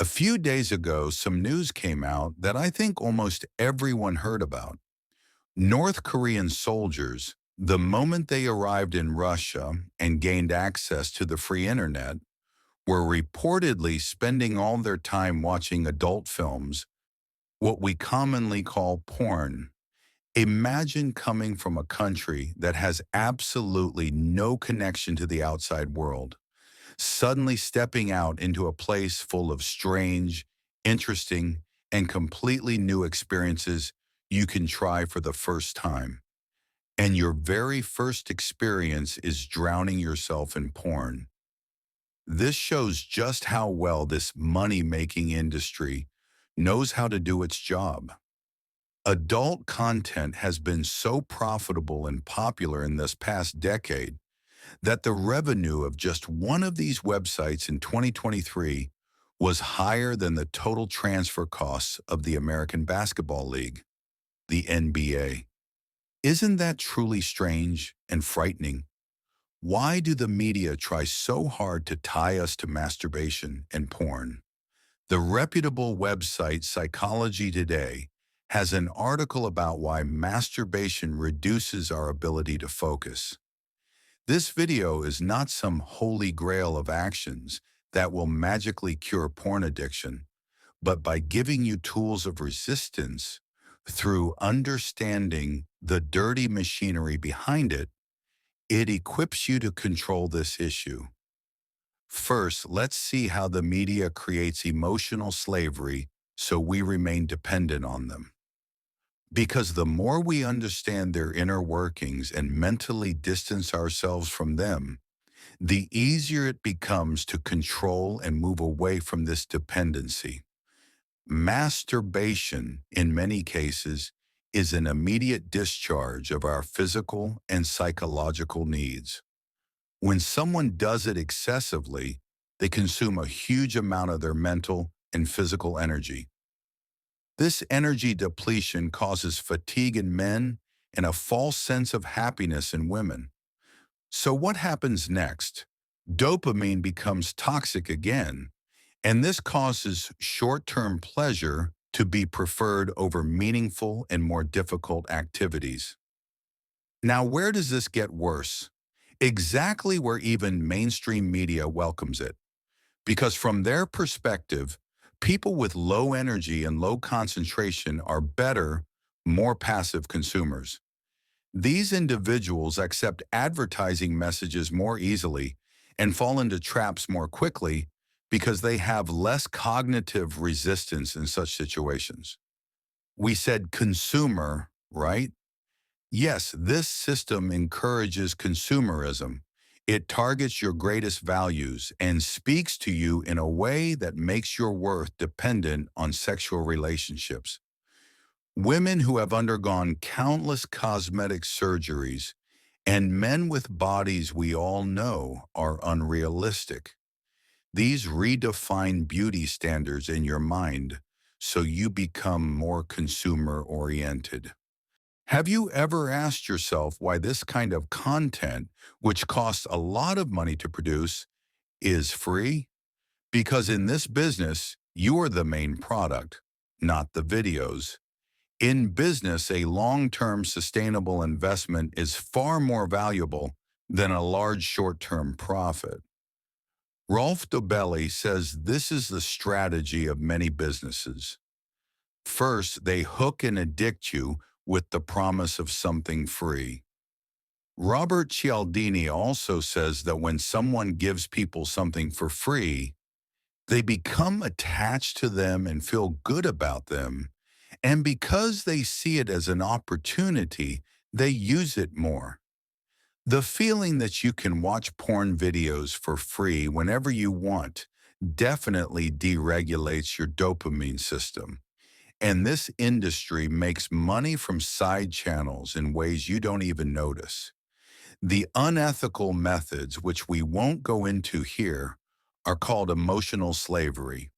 A few days ago, some news came out that I think almost everyone heard about. North Korean soldiers, the moment they arrived in Russia and gained access to the free internet, were reportedly spending all their time watching adult films, what we commonly call porn. Imagine coming from a country that has absolutely no connection to the outside world, suddenly stepping out into a place full of strange, interesting, and completely new experiences you can try for the first time. And your very first experience is drowning yourself in porn. This shows just how well this money-making industry knows how to do its job. Adult content has been so profitable and popular in this past decade that the revenue of just one of these websites in 2023 was higher than the total transfer costs of the American Basketball League, the NBA. Isn't that truly strange and frightening? Why do the media try so hard to tie us to masturbation and porn? The reputable website Psychology Today has an article about why masturbation reduces our ability to focus. This video is not some holy grail of actions that will magically cure porn addiction, but by giving you tools of resistance through understanding the dirty machinery behind it, it equips you to control this issue. First, let's see how the media creates emotional slavery so we remain dependent on them. Because the more we understand their inner workings and mentally distance ourselves from them, the easier it becomes to control and move away from this dependency. Masturbation, in many cases, is an immediate discharge of our physical and psychological needs. When someone does it excessively, they consume a huge amount of their mental and physical energy. This energy depletion causes fatigue in men and a false sense of happiness in women. So what happens next? Dopamine becomes toxic again, and this causes short-term pleasure to be preferred over meaningful and more difficult activities. Now, where does this get worse? Exactly where even mainstream media welcomes it. Because from their perspective, people with low energy and low concentration are better, more passive consumers. These individuals accept advertising messages more easily and fall into traps more quickly because they have less cognitive resistance in such situations. We said consumer, right? Yes, this system encourages consumerism. It targets your greatest values and speaks to you in a way that makes your worth dependent on sexual relationships. Women who have undergone countless cosmetic surgeries and men with bodies we all know are unrealistic. These redefine beauty standards in your mind so you become more consumer-oriented. Have you ever asked yourself why this kind of content, which costs a lot of money to produce, is free? Because in this business, you're the main product, not the videos. In business, a long-term sustainable investment is far more valuable than a large short-term profit. Rolf Dobelli says this is the strategy of many businesses. First, they hook and addict you with the promise of something free. Robert Cialdini also says that when someone gives people something for free, they become attached to them and feel good about them. And because they see it as an opportunity, they use it more. The feeling that you can watch porn videos for free whenever you want definitely deregulates your dopamine system. And this industry makes money from side channels in ways you don't even notice. The unethical methods, which we won't go into here, are called emotional slavery.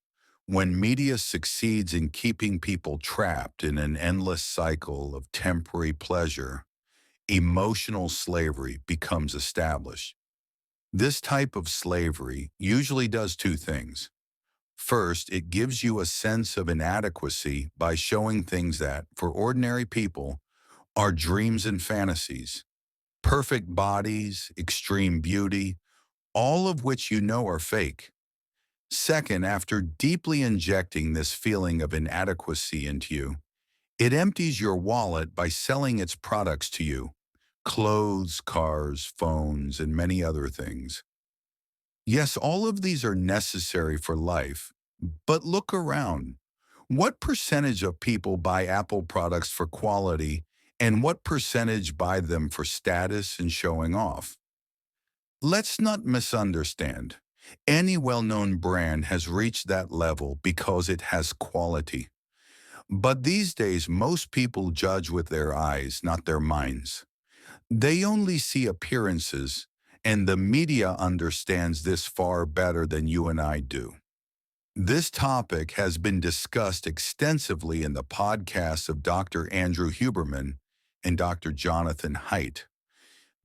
When media succeeds in keeping people trapped in an endless cycle of temporary pleasure, emotional slavery becomes established. This type of slavery usually does two things. First, it gives you a sense of inadequacy by showing things that, for ordinary people, are dreams and fantasies. Perfect bodies, extreme beauty, all of which you know are fake. Second, after deeply injecting this feeling of inadequacy into you, it empties your wallet by selling its products to you: clothes, cars, phones, and many other things. Yes, all of these are necessary for life, but look around. What percentage of people buy Apple products for quality, and what percentage buy them for status and showing off? Let's not misunderstand. Any well-known brand has reached that level because it has quality. But these days, most people judge with their eyes, not their minds. They only see appearances, and the media understands this far better than you and I do. This topic has been discussed extensively in the podcasts of Dr. Andrew Huberman and Dr. Jonathan Haidt.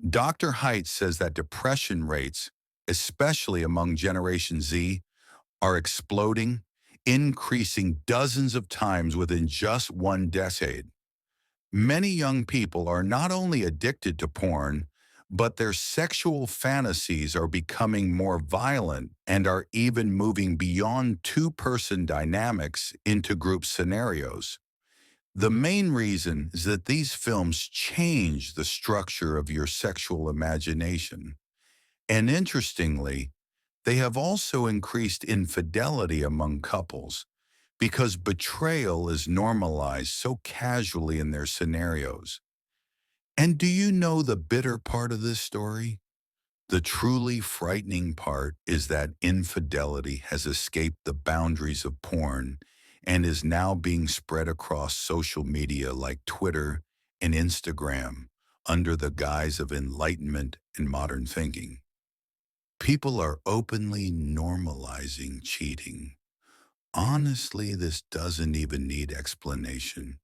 Dr. Haidt says that depression rates, especially among Generation Z, are exploding, increasing dozens of times within just one decade. Many young people are not only addicted to porn, but their sexual fantasies are becoming more violent and are even moving beyond two-person dynamics into group scenarios. The main reason is that these films change the structure of your sexual imagination. And interestingly, they have also increased infidelity among couples because betrayal is normalized so casually in their scenarios. And do you know the bitter part of this story? The truly frightening part is that infidelity has escaped the boundaries of porn and is now being spread across social media like Twitter and Instagram under the guise of enlightenment and modern thinking. People are openly normalizing cheating. Honestly, this doesn't even need explanation.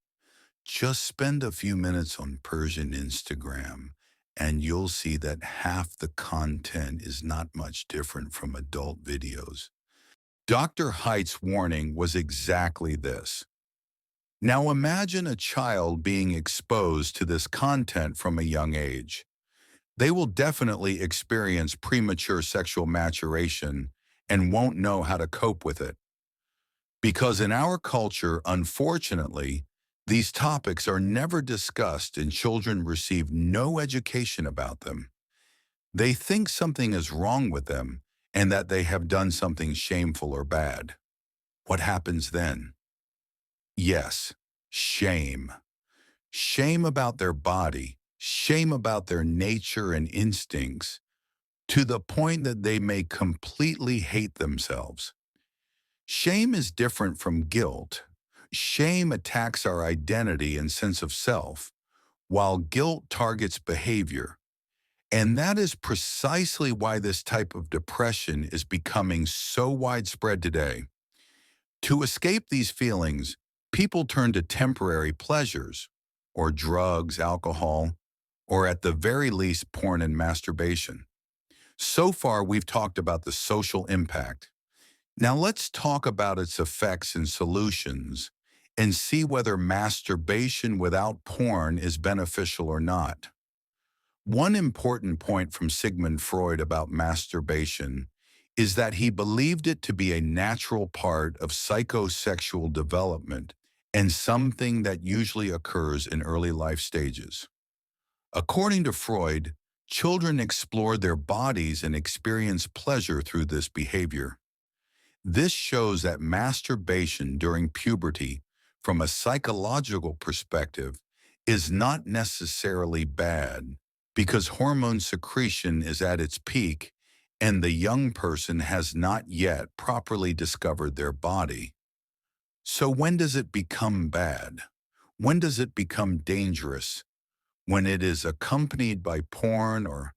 Just spend a few minutes on Persian Instagram, and you'll see that half the content is not much different from adult videos. Dr. Height's warning was exactly this. Now imagine a child being exposed to this content from a young age. They will definitely experience premature sexual maturation and won't know how to cope with it. Because in our culture, unfortunately, these topics are never discussed and children receive no education about them. They think something is wrong with them and that they have done something shameful or bad. What happens then? Yes, shame. Shame about their body, shame about their nature and instincts, to the point that they may completely hate themselves. Shame is different from guilt. Shame attacks our identity and sense of self, while guilt targets behavior. And that is precisely why this type of depression is becoming so widespread today. To escape these feelings, people turn to temporary pleasures, or drugs, alcohol, or at the very least, porn and masturbation. So far, we've talked about the social impact. Now let's talk about its effects and solutions and see whether masturbation without porn is beneficial or not. One important point from Sigmund Freud about masturbation is that he believed it to be a natural part of psychosexual development and something that usually occurs in early life stages. According to Freud, children explore their bodies and experience pleasure through this behavior. This shows that masturbation during puberty, from a psychological perspective, is not necessarily bad because hormone secretion is at its peak and the young person has not yet properly discovered their body. So when does it become bad? When does it become dangerous? When it is accompanied by porn or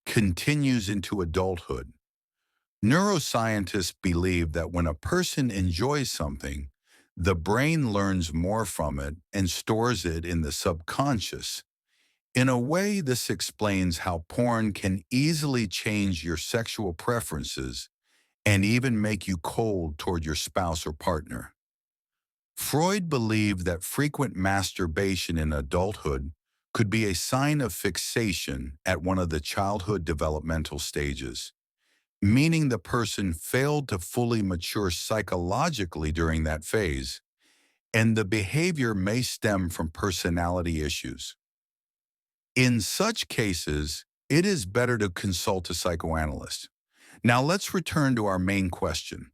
continues into adulthood? Neuroscientists believe that when a person enjoys something, the brain learns more from it and stores it in the subconscious. In a way, this explains how porn can easily change your sexual preferences and even make you cold toward your spouse or partner. Freud believed that frequent masturbation in adulthood could be a sign of fixation at one of the childhood developmental stages, meaning the person failed to fully mature psychologically during that phase, and the behavior may stem from personality issues. In such cases, it is better to consult a psychoanalyst. Now let's return to our main question.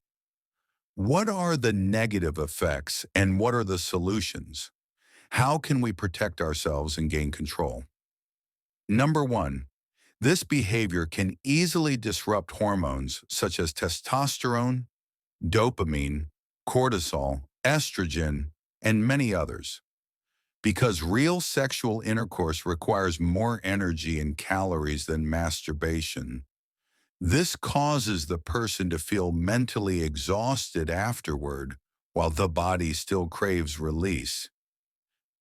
What are the negative effects and what are the solutions? How can we protect ourselves and gain control? Number one, this behavior can easily disrupt hormones such as testosterone, dopamine, cortisol, estrogen, and many others. Because real sexual intercourse requires more energy and calories than masturbation, this causes the person to feel mentally exhausted afterward while the body still craves release.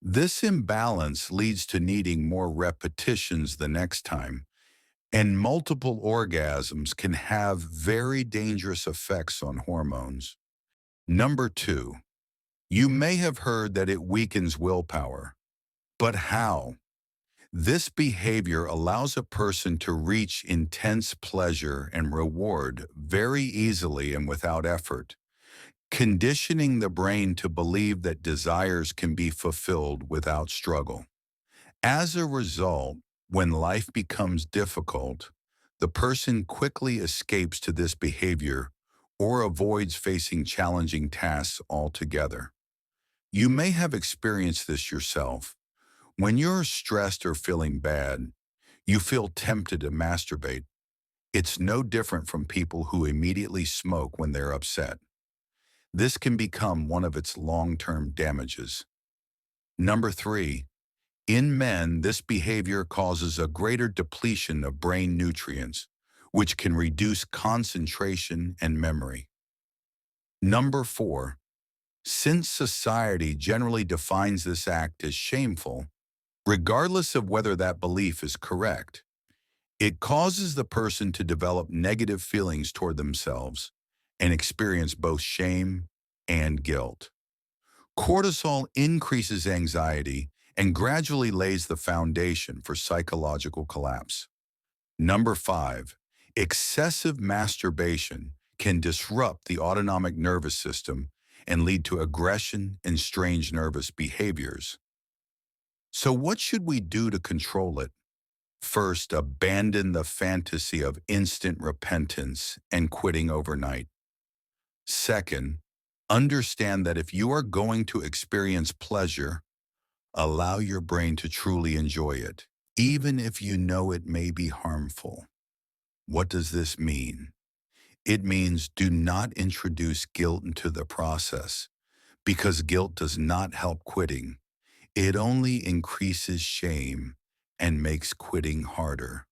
This imbalance leads to needing more repetitions the next time, and multiple orgasms can have very dangerous effects on hormones. Number two, you may have heard that it weakens willpower. But how? This behavior allows a person to reach intense pleasure and reward very easily and without effort, conditioning the brain to believe that desires can be fulfilled without struggle. As a result, when life becomes difficult, the person quickly escapes to this behavior or avoids facing challenging tasks altogether. You may have experienced this yourself. When you're stressed or feeling bad, you feel tempted to masturbate. It's no different from people who immediately smoke when they're upset. This can become one of its long-term damages. Number three, in men, this behavior causes a greater depletion of brain nutrients, which can reduce concentration and memory. Number four, since society generally defines this act as shameful, regardless of whether that belief is correct, it causes the person to develop negative feelings toward themselves and experience both shame and guilt. Cortisol increases anxiety and gradually lays the foundation for psychological collapse. Number five, excessive masturbation can disrupt the autonomic nervous system and lead to aggression and strange nervous behaviors. So what should we do to control it? First, abandon the fantasy of instant repentance and quitting overnight. Second, understand that if you are going to experience pleasure, allow your brain to truly enjoy it, even if you know it may be harmful. What does this mean? It means do not introduce guilt into the process, because guilt does not help quitting. It only increases shame and makes quitting harder.